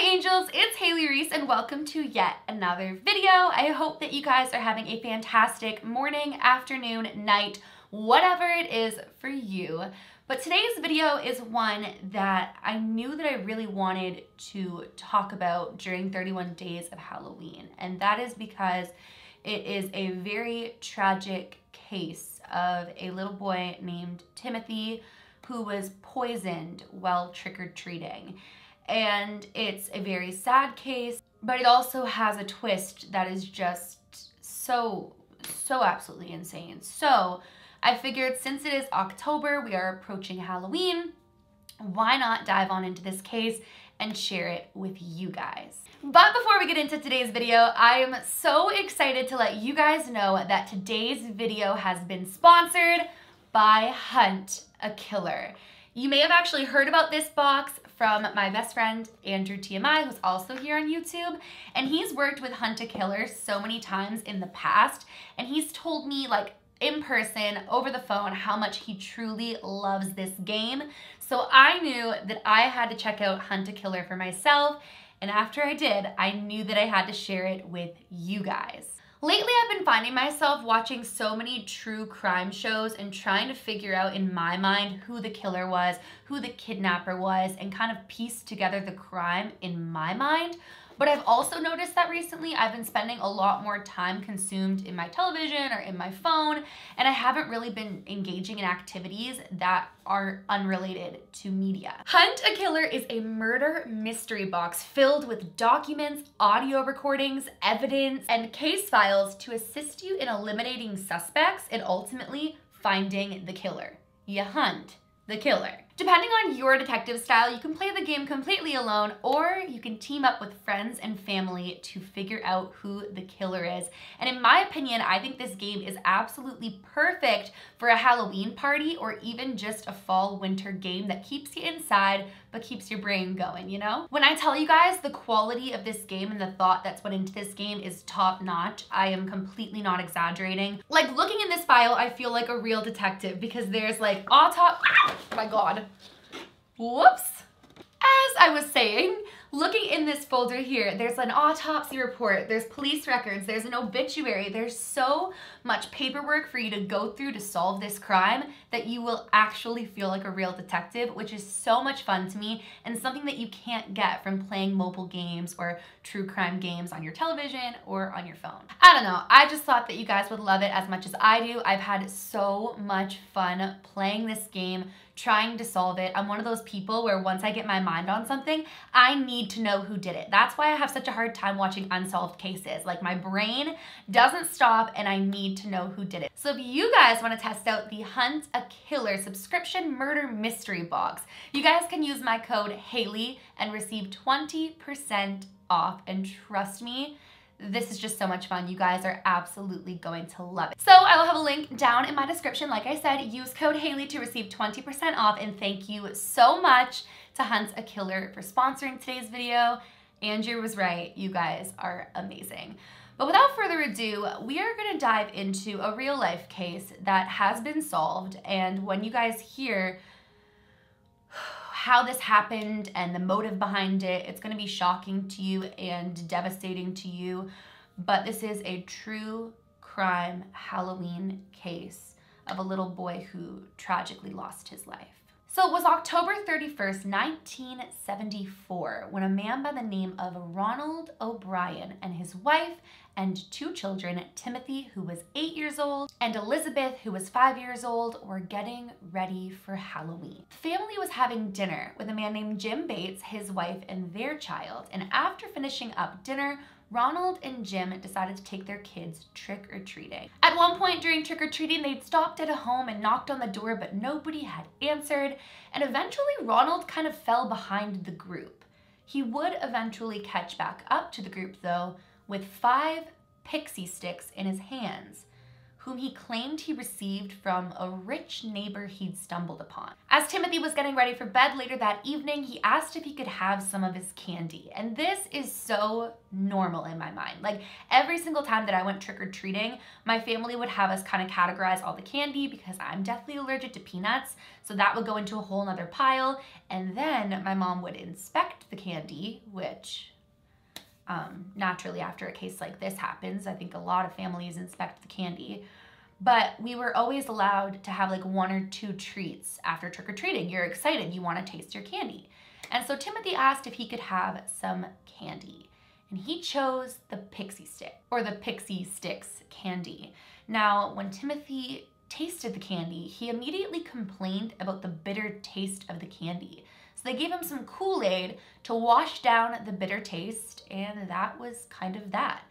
Angels, it's Hailey Reese and welcome to yet another video. I hope that you guys are having a fantastic morning, afternoon, night, whatever it is for you. But today's video is one that I knew that I really wanted to talk about during 31 days of Halloween. And that is because it is a very tragic case of a little boy named Timothy who was poisoned while trick-or-treating. And it's a very sad case, but it also has a twist that is just so absolutely insane. So I figured since it is October, we are approaching Halloween, why not dive on into this case and share it with you guys. But before we get into today's video, I am so excited to let you guys know that today's video has been sponsored by Hunt a Killer. You may have actually heard about this box from my best friend, Andrew TMI, who's also here on YouTube. And he's worked with Hunt a Killer so many times in the past. And he's told me, like, in person, over the phone, how much he truly loves this game. So I knew that I had to check out Hunt a Killer for myself. And after I did, I knew that I had to share it with you guys. Lately, I've been finding myself watching so many true crime shows and trying to figure out in my mind who the killer was, who the kidnapper was, and kind of piece together the crime in my mind. But I've also noticed that recently I've been spending a lot more time consumed in my television or in my phone, and I haven't really been engaging in activities that are unrelated to media. Hunt a Killer is a murder mystery box filled with documents, audio recordings, evidence, and case files to assist you in eliminating suspects and ultimately finding the killer. You hunt the killer. Depending on your detective style, you can play the game completely alone, or you can team up with friends and family to figure out who the killer is. And in my opinion, I think this game is absolutely perfect for a Halloween party or even just a fall-winter game that keeps you inside but keeps your brain going, you know? When I tell you guys the quality of this game and the thought that's went into this game is top-notch, I am completely not exaggerating. Like, looking in this file, I feel like a real detective because there's like oh my god. Whoops. As I was saying, looking in this folder here, there's an autopsy report, there's police records, there's an obituary, there's so much paperwork for you to go through to solve this crime that you will actually feel like a real detective, which is so much fun to me and something that you can't get from playing mobile games or true crime games on your television or on your phone. I don't know, I just thought that you guys would love it as much as I do. I've had so much fun playing this game, trying to solve it. I'm one of those people where once I get my mind on something, I need to know who did it. That's why I have such a hard time watching unsolved cases. Like, my brain doesn't stop and I need to know who did it. So if you guys want to test out the Hunt a Killer subscription murder mystery box, you guys can use my code Hailey and receive 20% off. And trust me, this is just so much fun. You guys are absolutely going to love it. So I will have a link down in my description. Like I said, use code Hailey to receive 20% off. And thank you so much to Hunt a Killer for sponsoring today's video. Andrew was right. You guys are amazing. But without further ado, we are going to dive into a real life case that has been solved. And when you guys hear how this happened and the motive behind it, it's going to be shocking to you and devastating to you. But this is a true crime Halloween case of a little boy who tragically lost his life. So it was October 31st, 1974, when a man by the name of Ronald O'Brien and his wife and two children, Timothy, who was 8 years old, and Elizabeth, who was 5 years old, were getting ready for Halloween. The family was having dinner with a man named Jim Bates, his wife, and their child. And after finishing up dinner, Ronald and Jim decided to take their kids trick-or-treating. At one point during trick-or-treating, they'd stopped at a home and knocked on the door, but nobody had answered. And eventually, Ronald kind of fell behind the group. He would eventually catch back up to the group, though, with 5 pixie sticks in his hands. whom he claimed he received from a rich neighbor he'd stumbled upon. As Timothy was getting ready for bed later that evening, he asked if he could have some of his candy. And this is so normal in my mind. Like, every single time that I went trick-or-treating, my family would have us kind of categorize all the candy because I'm deathly allergic to peanuts. So that would go into a whole nother pile. And then my mom would inspect the candy, which naturally after a case like this happens, I think a lot of families inspect the candy. But we were always allowed to have like 1 or 2 treats after trick-or-treating. You're excited, you want to taste your candy. And so Timothy asked if he could have some candy. And he chose the Pixie Stick, or the Pixie Sticks candy. Now, when Timothy tasted the candy, he immediately complained about the bitter taste of the candy. So they gave him some Kool-Aid to wash down the bitter taste, and that was kind of that.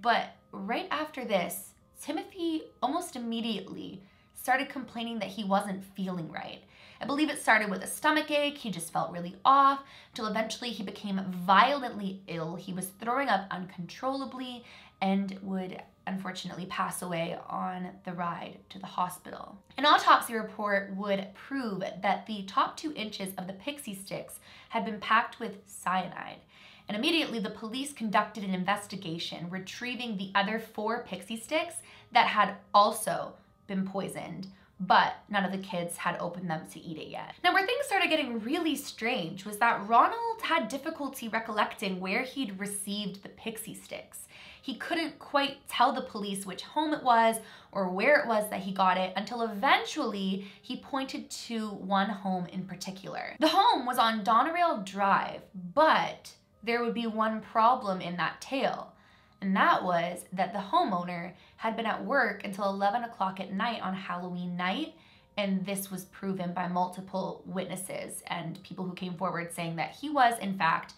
But right after this, Timothy almost immediately started complaining that he wasn't feeling right. I believe it started with a stomach ache. He just felt really off until eventually he became violently ill. He was throwing up uncontrollably and would unfortunately pass away on the ride to the hospital. An autopsy report would prove that the top 2 inches of the Pixie Sticks had been packed with cyanide. And immediately the police conducted an investigation, retrieving the other 4 Pixie Sticks that had also been poisoned, but none of the kids had opened them to eat it yet. Now, where things started getting really strange was that Ronald had difficulty recollecting where he'd received the Pixie Sticks. He couldn't quite tell the police which home it was or where it was that he got it until eventually he pointed to one home in particular. The home was on Donerail Drive, but there would be one problem in that tale, and that was that the homeowner had been at work until 11 o'clock at night on Halloween night, and this was proven by multiple witnesses and people who came forward saying that he was, in fact,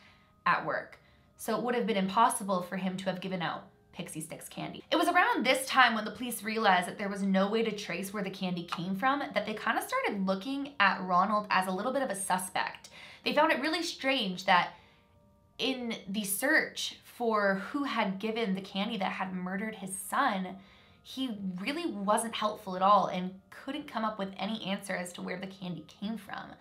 at work. So it would have been impossible for him to have given out Pixie Sticks candy. It was around this time when the police realized that there was no way to trace where the candy came from that they kind of started looking at Ronald as a little bit of a suspect. They found it really strange that in the search for who had given the candy that had murdered his son, he really wasn't helpful at all and couldn't come up with any answer as to where the candy came from.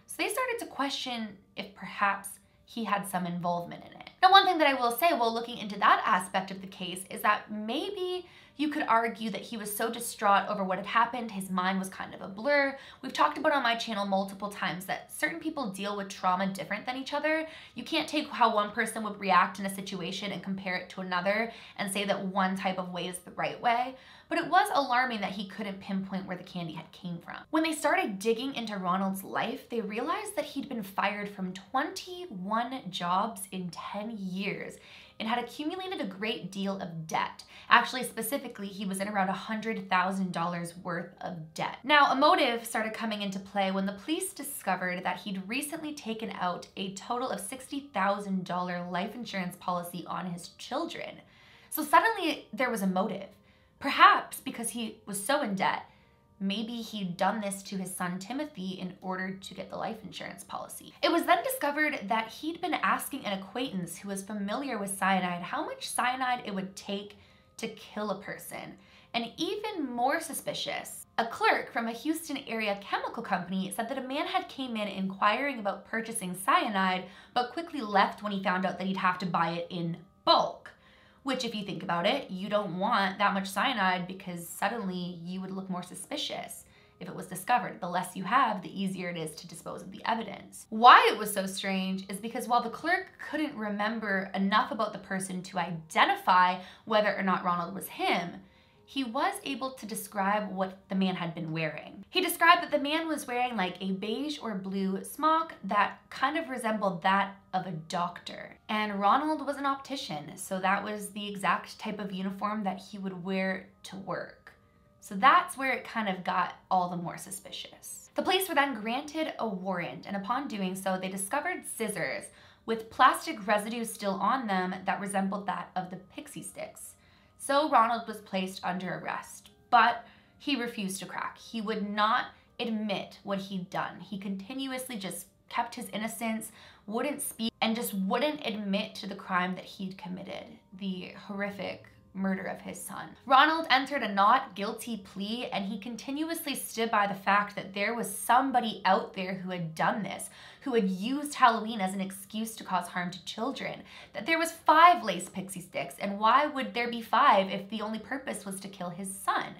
So they started to question if perhaps he had some involvement in it. Now, one thing that I will say while looking into that aspect of the case is that maybe you could argue that he was so distraught over what had happened, his mind was kind of a blur. We've talked about on my channel multiple times that certain people deal with trauma different than each other. You can't take how one person would react in a situation and compare it to another and say that one type of way is the right way. But it was alarming that he couldn't pinpoint where the candy had came from. When they started digging into Ronald's life, they realized that he'd been fired from 21 jobs in 10 years and had accumulated a great deal of debt. Actually, specifically, he was in around $100,000 worth of debt. Now, a motive started coming into play when the police discovered that he'd recently taken out a total of $60,000 life insurance policy on his children. So suddenly there was a motive. Perhaps because he was so in debt, maybe he'd done this to his son Timothy in order to get the life insurance policy. It was then discovered that he'd been asking an acquaintance who was familiar with cyanide how much cyanide it would take to kill a person. And even more suspicious, a clerk from a Houston area chemical company said that a man had came in inquiring about purchasing cyanide, but quickly left when he found out that he'd have to buy it in bulk. Which, if you think about it, you don't want that much cyanide because suddenly you would look more suspicious if it was discovered. The less you have, the easier it is to dispose of the evidence. Why it was so strange is because while the clerk couldn't remember enough about the person to identify whether or not Ronald was him, he was able to describe what the man had been wearing. He described that the man was wearing like a beige or blue smock that kind of resembled that of a doctor. And Ronald was an optician, so that was the exact type of uniform that he would wear to work. So that's where it kind of got all the more suspicious. The police were then granted a warrant, and upon doing so, they discovered scissors with plastic residue still on them that resembled that of the Pixie Sticks. So Ronald was placed under arrest, but he refused to crack. He would not admit what he'd done. He continuously just kept his innocence, wouldn't speak, and just wouldn't admit to the crime that he'd committed, the horrific murder of his son. Ronald entered a not guilty plea, and he continuously stood by the fact that there was somebody out there who had done this, who had used Halloween as an excuse to cause harm to children, that there was 5 lace pixie sticks, and why would there be 5 if the only purpose was to kill his son?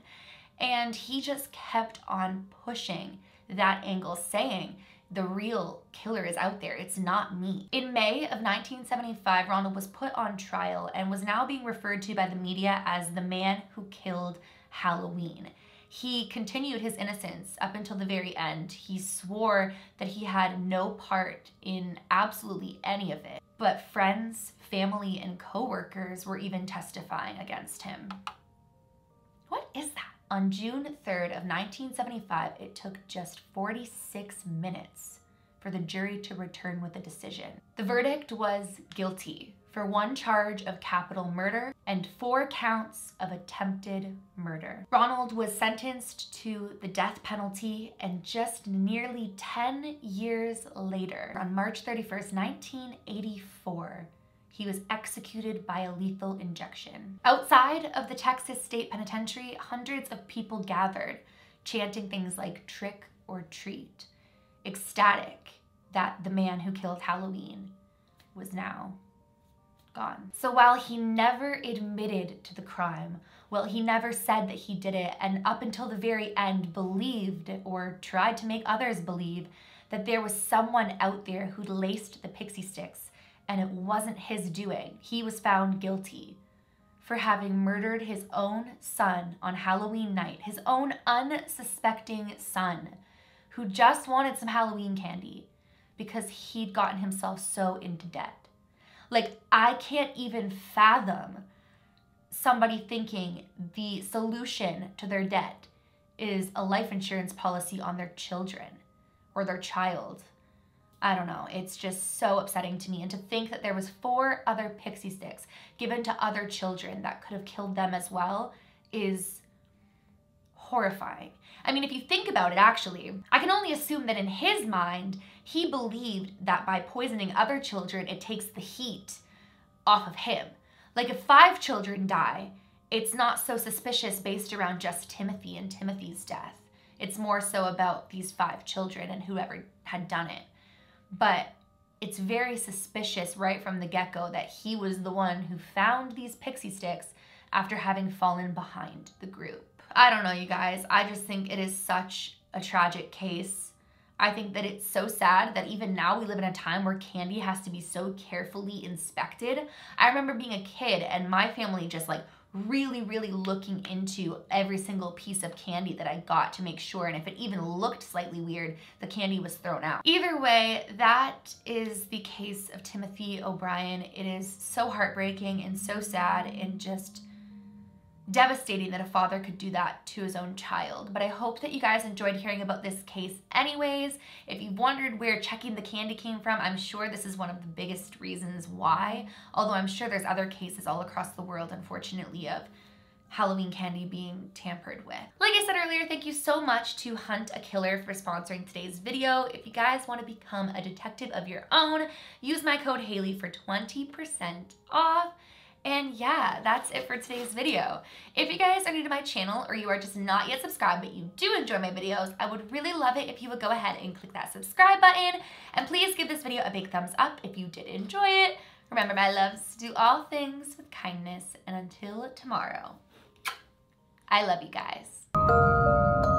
And he just kept on pushing that angle, saying, the real killer is out there. It's not me. In May of 1975, Ronald was put on trial and was now being referred to by the media as the man who killed Halloween. He continued his innocence up until the very end. He swore that he had no part in absolutely any of it. But friends, family, and co-workers were even testifying against him. What is that? On June 3rd of 1975, it took just 46 minutes for the jury to return with a decision. The verdict was guilty for 1 charge of capital murder and 4 counts of attempted murder. Ronald was sentenced to the death penalty, and just nearly 10 years later, on March 31st, 1984, he was executed by a lethal injection. Outside of the Texas State Penitentiary, hundreds of people gathered, chanting things like trick or treat, ecstatic that the man who killed Halloween was now gone. So while he never admitted to the crime, well, he never said that he did it, and up until the very end believed, or tried to make others believe, that there was someone out there who'd laced the pixie sticks, and it wasn't his doing. He was found guilty for having murdered his own son on Halloween night, his own unsuspecting son, who just wanted some Halloween candy because he'd gotten himself so into debt. Like, I can't even fathom somebody thinking the solution to their debt is a life insurance policy on their children or their child. I don't know, it's just so upsetting to me. And to think that there was 4 other pixie sticks given to other children that could have killed them as well is horrifying. I mean, if you think about it, actually, I can only assume that in his mind, he believed that by poisoning other children, it takes the heat off of him. Like, if 5 children die, it's not so suspicious based around just Timothy and Timothy's death. It's more so about these 5 children and whoever had done it. But it's very suspicious right from the get-go that he was the one who found these pixie sticks after having fallen behind the group. I don't know, you guys. I just think it is such a tragic case. I think that it's so sad that even now we live in a time where candy has to be so carefully inspected. I remember being a kid and my family just like really looking into every single piece of candy that I got to make sure, and if it even looked slightly weird, the candy was thrown out. Either way, that is the case of Timothy O'Brien. It is so heartbreaking and so sad and just devastating that a father could do that to his own child. But I hope that you guys enjoyed hearing about this case anyways. If you wondered where checking the candy came from, I'm sure this is one of the biggest reasons why, although I'm sure there's other cases all across the world, unfortunately, of Halloween candy being tampered with. Like I said earlier, thank you so much to Hunt a Killer for sponsoring today's video. If you guys want to become a detective of your own, use my code Hailey for 20% off. And yeah, that's it for today's video. If you guys are new to my channel or you are just not yet subscribed but you do enjoy my videos, I would really love it if you would go ahead and click that subscribe button. And please give this video a big thumbs up if you did enjoy it. Remember, my loves, do all things with kindness. And until tomorrow, I love you guys.